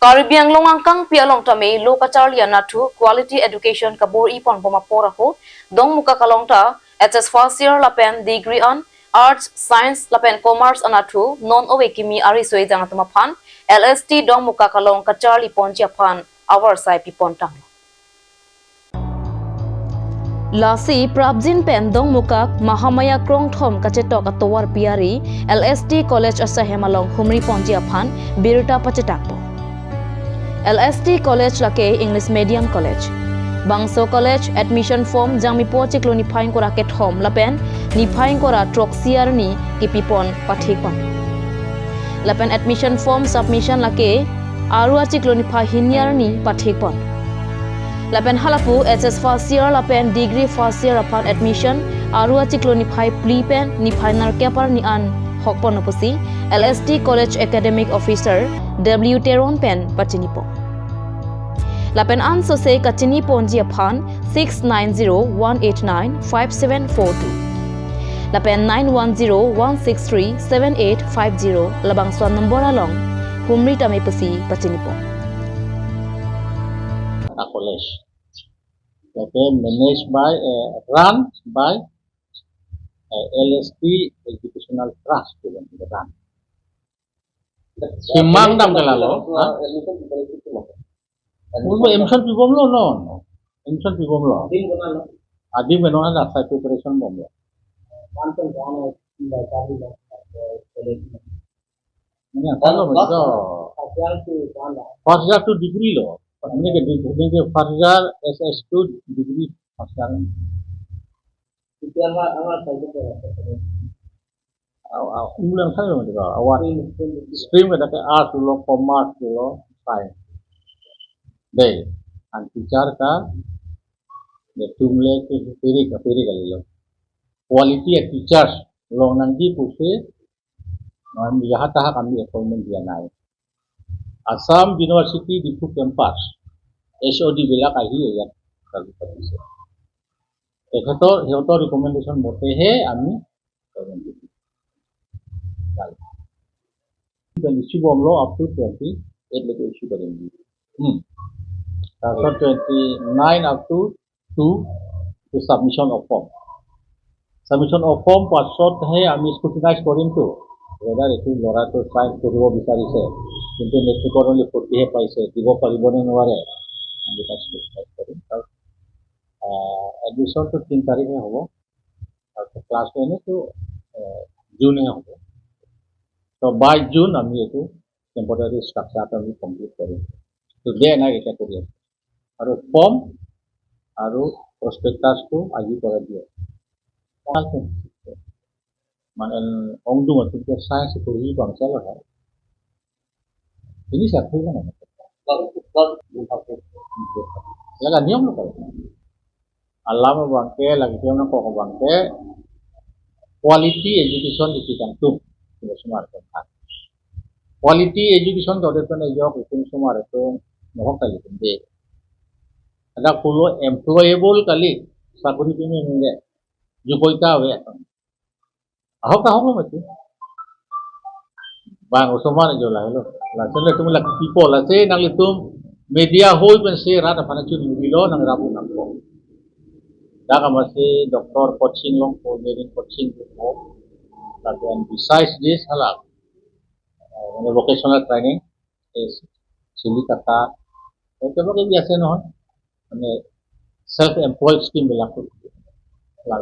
Caribbean longangkang pialong tame lokacar lianatu quality education kabur ipon pumapora ho dong muka kalongta HS first year lapen degree on arts science lapen commerce anatu non owe kimi ari soi jang tumapan LST dong muka kalong kacar lipon japan our sai pipon tang Lasi Prabjin Pen dong mukak Mahamaya Krong Thom kacetok atowar piari LST College asa hemalong humri ponji aphan birta pacetakpo LST College lake English Medium College Bangso College admission form jang mi poche klo ni phain kora ke thom lapen ni phain kora troxiar ni kipipon pathikon lapen admission form submission lake aru achiklo ni pha hinyar ni pathikon Lapen halapu HS first year lapen degree first year upon admission aru achiklo ni phai pli pen ni final kepar ni an hokpon pusi LST College Academic Officer W Teron pen pachinipo Lapen an so se kachini ponji aphan 6901895742 Lapen 9101637850 labang swan nombor along humri tame pusi pachinipo College. Okay, managed by, run by LST Educational Trust. Run. Simang dam kalalo. Uno emson pibom lo no. Emson pibom lo. Adi menona da site preparation bom lo. Ini apa lo begitu? First year to degree lo. Ini ke first year SS2 degree first year. Itu awal ulang kali lo begitu. Awal stream ada ke art lo, commerce lo, science. Deh, anticar ka, deh tumle ke peri kali lo. Quality teachers lo nanti puse, nanti jahat kami appointment dia naik. Assam University di campus SOD bila kahi ya kalau bisa. Heto recommendation mote he ami dan issue bom lo up to 28 level issue करेंगे. After 29 up to 2 to submission of form. Submission of form password he ami scrutinize করেন তো. Whether itu lora to sign koribo bisarise. কিন্তু নেট্রিকৰণলৈ প্ৰতিহে পাইছে দিব পাৰিবনে নোৱাৰে আমি তাক স্পেচিফাই কৰিম এডমিশ্যনটো 3 তাৰিখে হ'ব আৰু ক্লাছ এনেতো জুনে হ'ব তো 22 জুন আমি এইটো টেম্পৰাৰী ষ্ট্ৰাকচাৰটো আমি কমপ্লিট কৰিম তো দে নাই এটা কৰি আছোঁ আৰু ফৰ্ম আৰু প্ৰস্পেক্টাছটো আজি কৰা দিয়ে মানে অংটো মাত্ৰ চায়েন্স পঢ়ি বাংচাল হয় ini satu kan laga niom lo kalau alam bangke lagi niom lo kok bangke quality education di situ tidak semua kan quality education kalau itu nih jauh itu semua itu mau kali itu ada pulau employable kali sakuri ini nih jupoita we ahok mati bang usomar jo lah lo la sele tum la people la se nang litum media hoi pen se rata pana chu bilo nang rabu nang ko da ka mase doctor coaching long ko meaning coaching ko and besides this hala vocational training is sili kata itu bagi biasa no মানে self employed scheme bila ko la